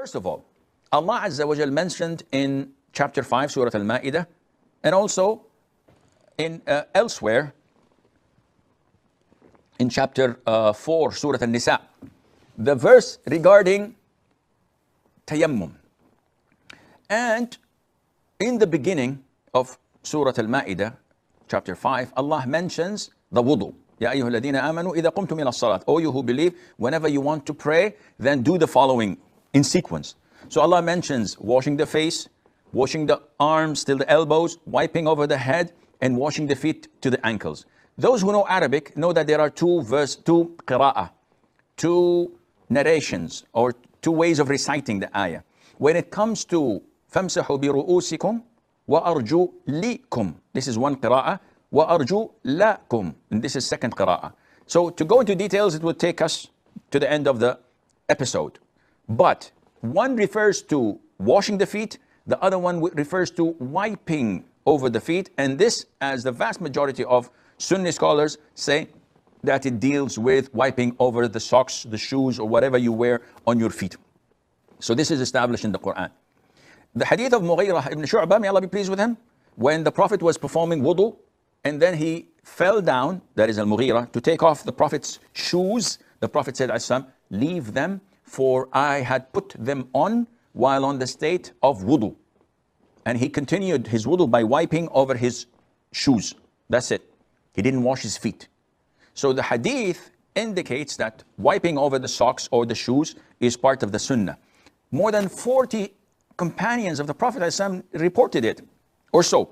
First of all, Allah Azza wa Jal mentioned in chapter 5, Surah Al-Ma'idah, and also in elsewhere in chapter 4, Surah Al-Nisa, the verse regarding tayammum. And in the beginning of Surah Al-Ma'idah, chapter 5, Allah mentions the wudu. Ya ayyuha alladhina amanu idha qumtum ila salat. O you who believe, whenever you want to pray, then do the following in sequence. So Allah mentions washing the face, washing the arms till the elbows, wiping over the head, and washing the feet to the ankles. Those who know Arabic know that there are two qira'ah, two narrations, or two ways of reciting the ayah. When it comes to فَامْسَحُوا بِرُؤُوسِكُمْ وَأَرْجُلِكُمْ, this is one qira'ah, وَأَرْجُلَكُمْ, and this is second qira'ah. So to go into details, it would take us to the end of the episode. But one refers to washing the feet, the other one refers to wiping over the feet, and this, as the vast majority of Sunni scholars say, that it deals with wiping over the socks, the shoes, or whatever you wear on your feet. So this is established in the Qur'an. The hadith of Mughirah ibn Shu'bah, may Allah be pleased with him, when the Prophet was performing wudu, and then he fell down, that is Al-Mughirah, to take off the Prophet's shoes, the Prophet said, leave them, for I had put them on while on the state of wudu. And he continued his wudu by wiping over his shoes. That's it. He didn't wash his feet. So the hadith indicates that wiping over the socks or the shoes is part of the sunnah. More than 40 companions of the Prophet ﷺ reported it, or so.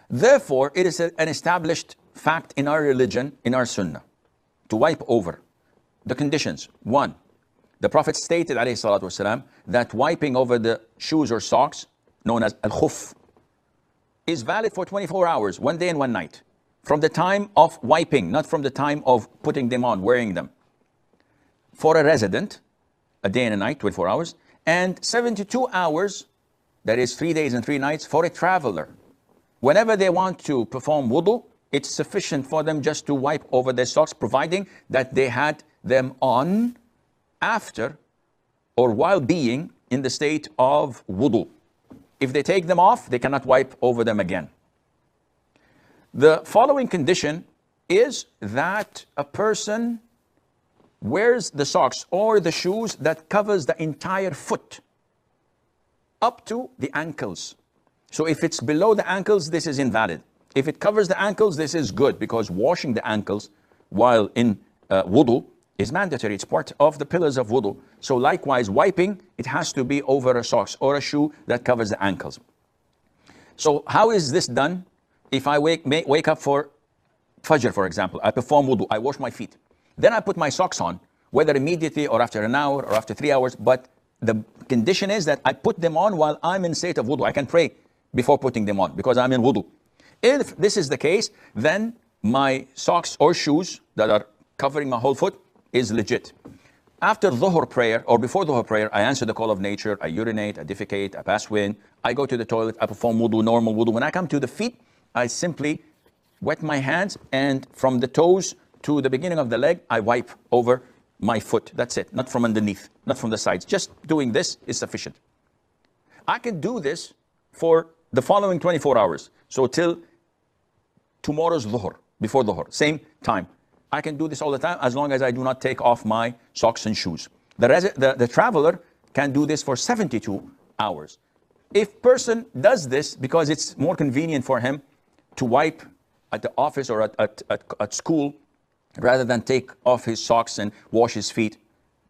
Therefore, it is an established fact in our religion, in our sunnah, to wipe over. The conditions: one, the Prophet stated, alayhi salatu wasalam, that wiping over the shoes or socks, known as al-khuff, is valid for 24 hours, one day and one night. From the time of wiping, not from the time of putting them on, wearing them. For a resident, a day and a night, 24 hours, and 72 hours, that is 3 days and 3 nights, for a traveler. Whenever they want to perform wudu, it's sufficient for them just to wipe over their socks, providing that they had them on after or while being in the state of wudu. If they take them off, they cannot wipe over them again. The following condition is that a person wears the socks or the shoes that covers the entire foot up to the ankles. So if it's below the ankles, this is invalid. If it covers the ankles, this is good, because washing the ankles while in wudu is mandatory. It's part of the pillars of wudu. So likewise, wiping, it has to be over a socks or a shoe that covers the ankles. So how is this done? If I wake up for Fajr, for example, I perform wudu, I wash my feet. Then I put my socks on, whether immediately or after an hour or after 3 hours. But the condition is that I put them on while I'm in state of wudu. I can pray before putting them on because I'm in wudu. If this is the case, then my socks or shoes that are covering my whole foot is legit. After Dhuhr prayer or before Dhuhr prayer, I answer the call of nature. I urinate, I defecate, I pass wind. I go to the toilet, I perform wudu, normal wudu. When I come to the feet, I simply wet my hands, and from the toes to the beginning of the leg, I wipe over my foot. That's it. Not from underneath, not from the sides. Just doing this is sufficient. I can do this for the following 24 hours. So till tomorrow's Dhuhr, before Dhuhr, same time. I can do this all the time as long as I do not take off my socks and shoes. The traveler can do this for 72 hours. If person does this because it's more convenient for him to wipe at the office or at school, rather than take off his socks and wash his feet,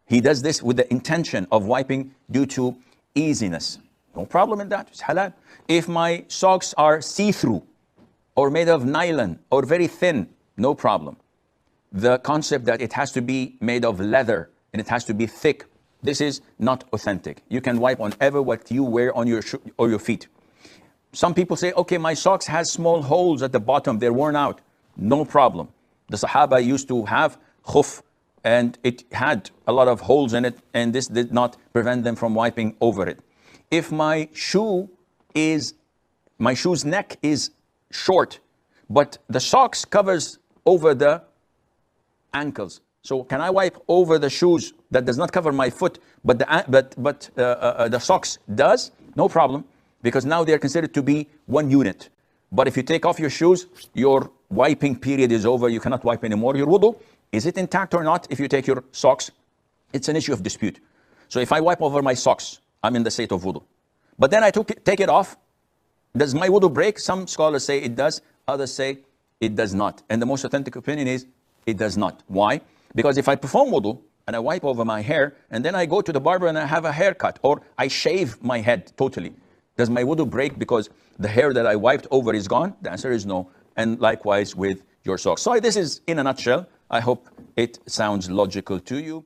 he does this with the intention of wiping due to easiness. No problem in that, it's halal. If my socks are see-through or made of nylon or very thin, no problem. The concept that it has to be made of leather and it has to be thick, this is not authentic. You can wipe on ever what you wear on your or your feet. Some people say, okay, my socks has small holes at the bottom, they're worn out. No problem. The Sahaba used to have khuff and it had a lot of holes in it, and this did not prevent them from wiping over it. If my shoe's neck is short, but the socks covers over the ankles, So can I wipe over the shoes that does not cover my foot, but the socks does? No problem, because now they are considered to be one unit. But if you take off your shoes, your wiping period is over. You cannot wipe anymore. Your wudu, is it intact or not if you take your socks? It's an issue of dispute. So if I wipe over my socks, I'm in the state of wudu. But then I take it off, does my wudu break? Some scholars say it does, others say it does not. And the most authentic opinion is it does not. Why? Because if I perform wudu and I wipe over my hair and then I go to the barber and I have a haircut, or I shave my head totally, does my wudu break because the hair that I wiped over is gone? The answer is no. And likewise with your socks. So this is in a nutshell. I hope it sounds logical to you.